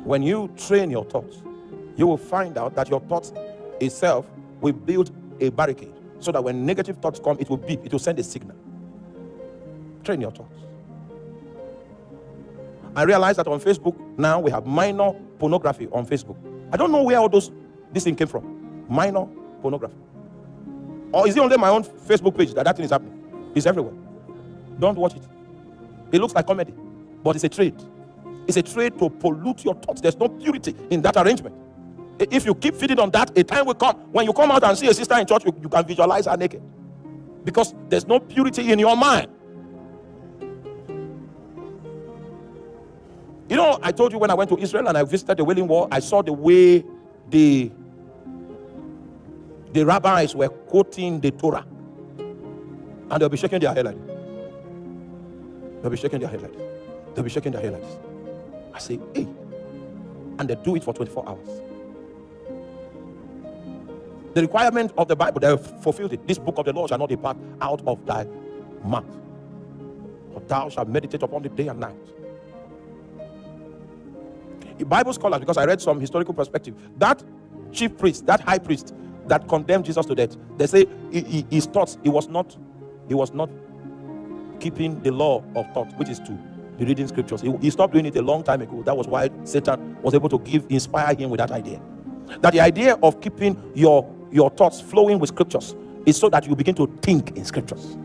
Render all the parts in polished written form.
When you train your thoughts, you will find out that your thoughts itself will build a barricade so that when negative thoughts come, it will beep, it will send a signal. Train your thoughts. I realize that on Facebook now we have minor pornography on Facebook. I don't know where all this thing came from. Minor pornography. Or is it only my own Facebook page that thing is happening? It's everywhere. Don't watch it. It looks like comedy, but it's a trade. It's a trade to pollute your thoughts. There's no purity in that arrangement. If you keep feeding on that, a time will come when you come out and see a sister in church, you can visualize her naked. Because there's no purity in your mind. You know, I told you when I went to Israel and I visited the Wailing Wall, I saw the way the rabbis were quoting the Torah. And they'll be shaking their head like this. They'll be shaking their head like this. They'll be shaking their head like this. I say, hey. And they do it for 24 hours. The requirement of the Bible, they have fulfilled it. This book of the law shall not depart out of thy mouth, but thou shalt meditate upon it day and night. The Bible scholars, because I read some historical perspective, that chief priest, that high priest that condemned Jesus to death, they say his thoughts, he was not keeping the law of thought, which is to be reading scriptures. He stopped doing it a long time ago. That was why Satan was able to inspire him with that idea. That the idea of keeping your thoughts flowing with scriptures is so that you begin to think in scriptures.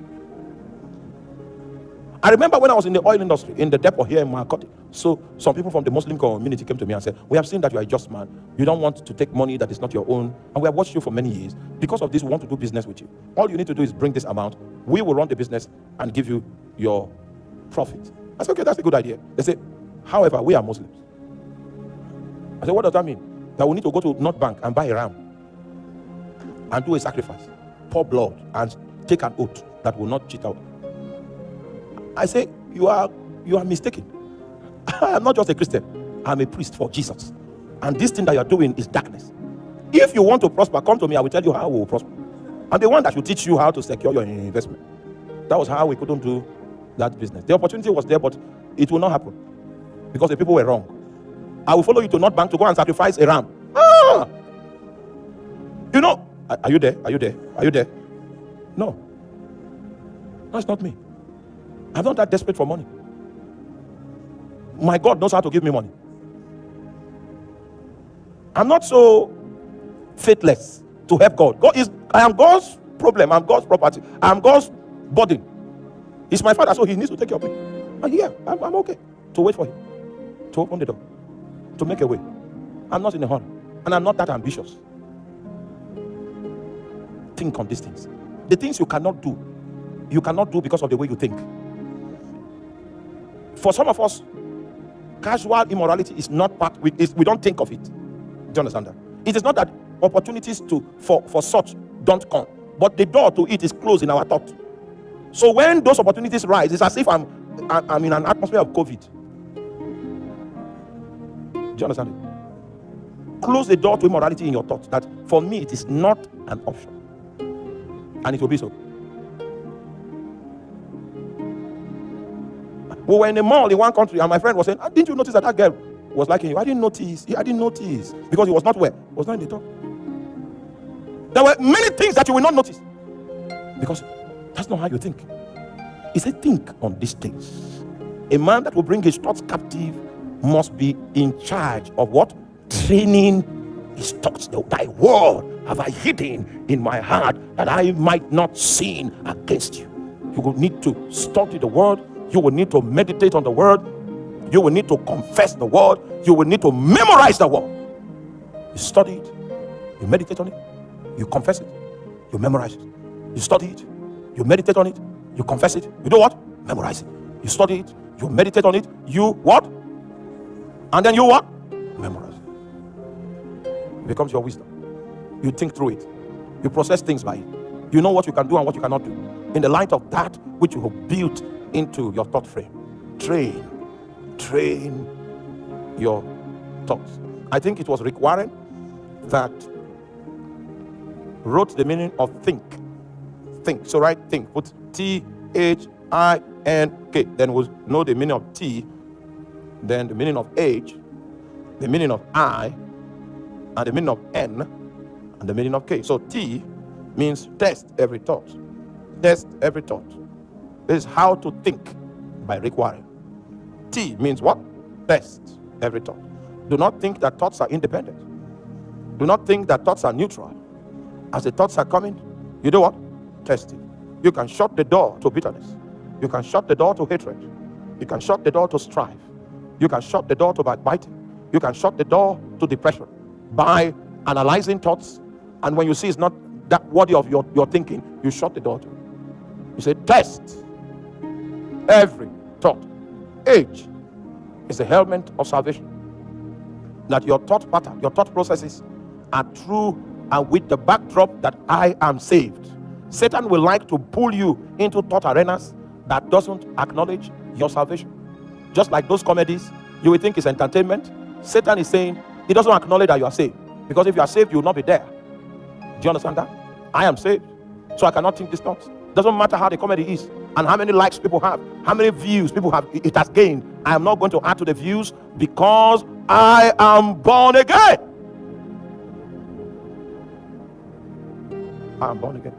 I remember when I was in the oil industry, in the depot here in Makoti. So some people from the Muslim community came to me and said, we have seen that you are a just man. You don't want to take money that is not your own. And we have watched you for many years. Because of this, we want to do business with you. All you need to do is bring this amount. We will run the business and give you your profit. I said, okay, that's a good idea. They said, however, we are Muslims. I said, what does that mean? That we need to go to North Bank and buy a ram and do a sacrifice, pour blood, and take an oath that will not cheat out. I say, you are mistaken. I am not just a Christian. I'm a priest for Jesus. And this thing that you are doing is darkness. If you want to prosper, come to me. I will tell you how we will prosper. I'm the one that will teach you how to secure your investment. That was how we couldn't do that business. The opportunity was there, but it will not happen because the people were wrong. I will follow you to North Bank to go and sacrifice a ram. You know, are you there? Are you there? Are you there? No. That's not me. I'm not that desperate for money. My God knows how to give me money. I'm not so faithless to help God. I am God's problem. I'm God's property. I'm God's burden. He's my father, so he needs to take care of me. And yeah, I'm okay to wait for him, to open the door, to make a way. I'm not in a hurry, and I'm not that ambitious. Think on these things. The things you cannot do because of the way you think. For some of us, casual immorality is not part. We don't think of it. Do you understand that? It is not that opportunities for such don't come, but the door to it is closed in our thought. So when those opportunities rise, it's as if I'm in an atmosphere of COVID. Do you understand it? Close the door to immorality in your thoughts. That for me it is not an option, and it will be so. We were in a mall in one country, and my friend was saying, didn't you notice that girl was liking you? I didn't notice. I didn't notice. Because he was not where? He was not in the top. There were many things that you will not notice. Because that's not how you think. He said, think on these things. A man that will bring his thoughts captive must be in charge of what? Training his thoughts. Thy word have I hidden in my heart that I might not sin against you. You will need to study the word. You will need to meditate on the word. You will need to confess the word. You will need to memorize the word. You study it. You meditate on it. You confess it. You memorize it. You study it. You meditate on it. You confess it. You do what? Memorize it. You study it. You meditate on it. You what? And then you what? Memorize it. It becomes your wisdom. You think through it. You process things by it. You know what you can do and what you cannot do. In the light of that which you have built into your thought frame. Train your thoughts. I think it was Rick Warren that wrote the meaning of think. So write think. Put T-H-I-N-K. Then we'll know the meaning of T. Then the meaning of H. the meaning of I, and the meaning of N, and the meaning of K. So T means test every thought. Test every thought. This is how to think by Rick Warren. T means what? Test every thought. Do not think that thoughts are independent. Do not think that thoughts are neutral. As the thoughts are coming, you do what? Test it. You can shut the door to bitterness. You can shut the door to hatred. You can shut the door to strife. You can shut the door to backbiting. You can shut the door to depression by analyzing thoughts. And when you see it's not that worthy of your thinking, you shut the door to it. You say, test every thought. H is the helmet of salvation. That your thought pattern, your thought processes are true and with the backdrop that I am saved. Satan will like to pull you into thought arenas that doesn't acknowledge your salvation. Just like those comedies, you will think it's entertainment. Satan is saying he doesn't acknowledge that you are saved. Because if you are saved, you will not be there. Do you understand that? I am saved, so I cannot think these thoughts. Doesn't matter how the comedy is and how many likes people have, how many views people have, it has gained. I am not going to add to the views because I am born again. I am born again.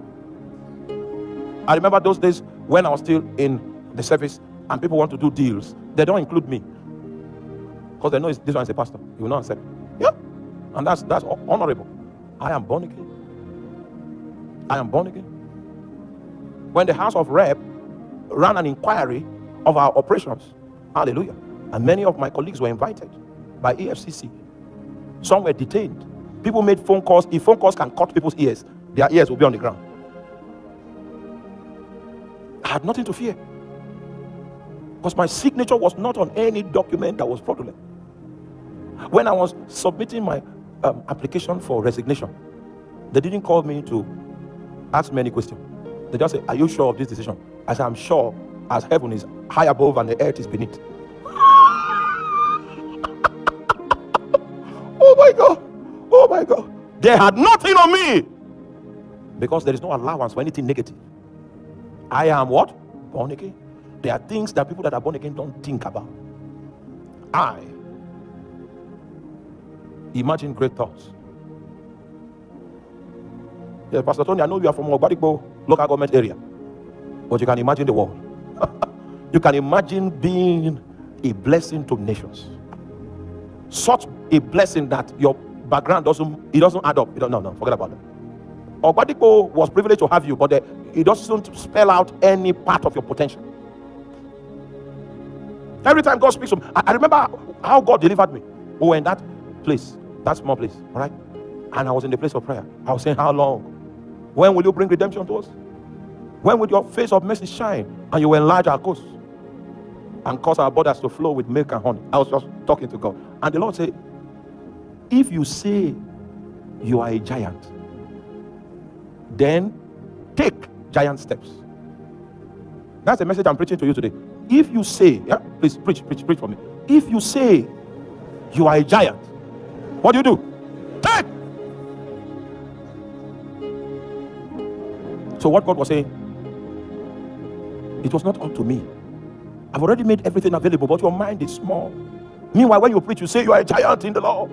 I remember those days when I was still in the service and people want to do deals. They don't include me because they know this one is a pastor. You will not accept. Yeah, and that's honorable. I am born again. I am born again. When the House of Rep ran an inquiry of our operations, hallelujah, and many of my colleagues were invited by EFCC. Some were detained. People made phone calls. If phone calls can cut people's ears, their ears will be on the ground. I had nothing to fear because my signature was not on any document that was fraudulent. When I was submitting my application for resignation, they didn't call me to ask me any questions. They just said, are you sure of this decision? I said, I'm sure, as heaven is high above and the earth is beneath. Oh my God. Oh my God. They had nothing on me because there is no allowance for anything negative. I am what? Born again. There are things that people that are born again don't think about. I imagine great thoughts. Yeah, Pastor Tony, I know you are from Ogbadikbo local government area, but you can imagine the world. You can imagine being a blessing to nations. Such a blessing that your background doesn't add up. No, forget about that. Ogbadikbo was privileged to have you, but it doesn't spell out any part of your potential. Every time God speaks to me, I remember how God delivered me. We were in that place, that small place, all right? And I was in the place of prayer. I was saying, how long? When will you bring redemption to us? When will your face of mercy shine and you will enlarge our coast and cause our borders to flow with milk and honey? I was just talking to God. And the Lord said, if you say you are a giant, then take giant steps. That's the message I'm preaching to you today. If you say, yeah, please preach for me. If you say you are a giant, what do you do? Take. So what God was saying, it was not up to me. I've already made everything available, but your mind is small. Meanwhile, when you preach, you say you are a giant in the Lord.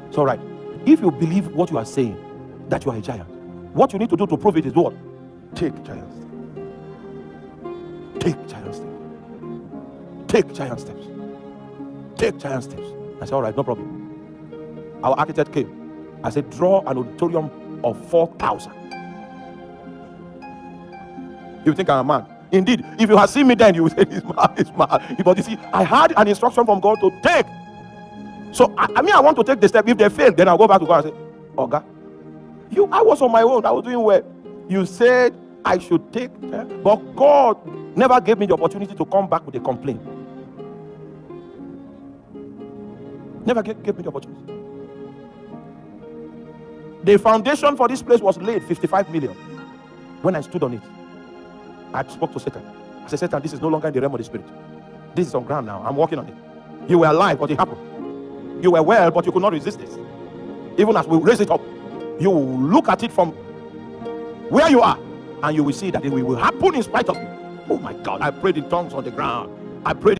It's all right. If you believe what you are saying, that you are a giant, what you need to do to prove it is what? Take giant steps. Take giant steps. Take giant steps. Take giant steps. I said, all right, no problem. Our architect came. I said, draw an auditorium of 4,000. You think I'm a man? Indeed, if you had seen me then, you would say he's mad. But you see, I had an instruction from God to take. So I want to take the step. If they fail, then I'll go back to God and say, Oga, I was on my own. I was doing well. You said I should take, but God never gave me the opportunity to come back with a complaint. Never gave me the opportunity. The foundation for this place was laid 55 million. When I stood on it, I spoke to Satan. I said, Satan, this is no longer in the realm of the spirit. This is on ground now. I'm working on it. You were alive, but it happened. You were well, but you could not resist this. Even as we raise it up, you will look at it from where you are, and you will see that it will happen in spite of you. Oh my God, I prayed in tongues on the ground. I prayed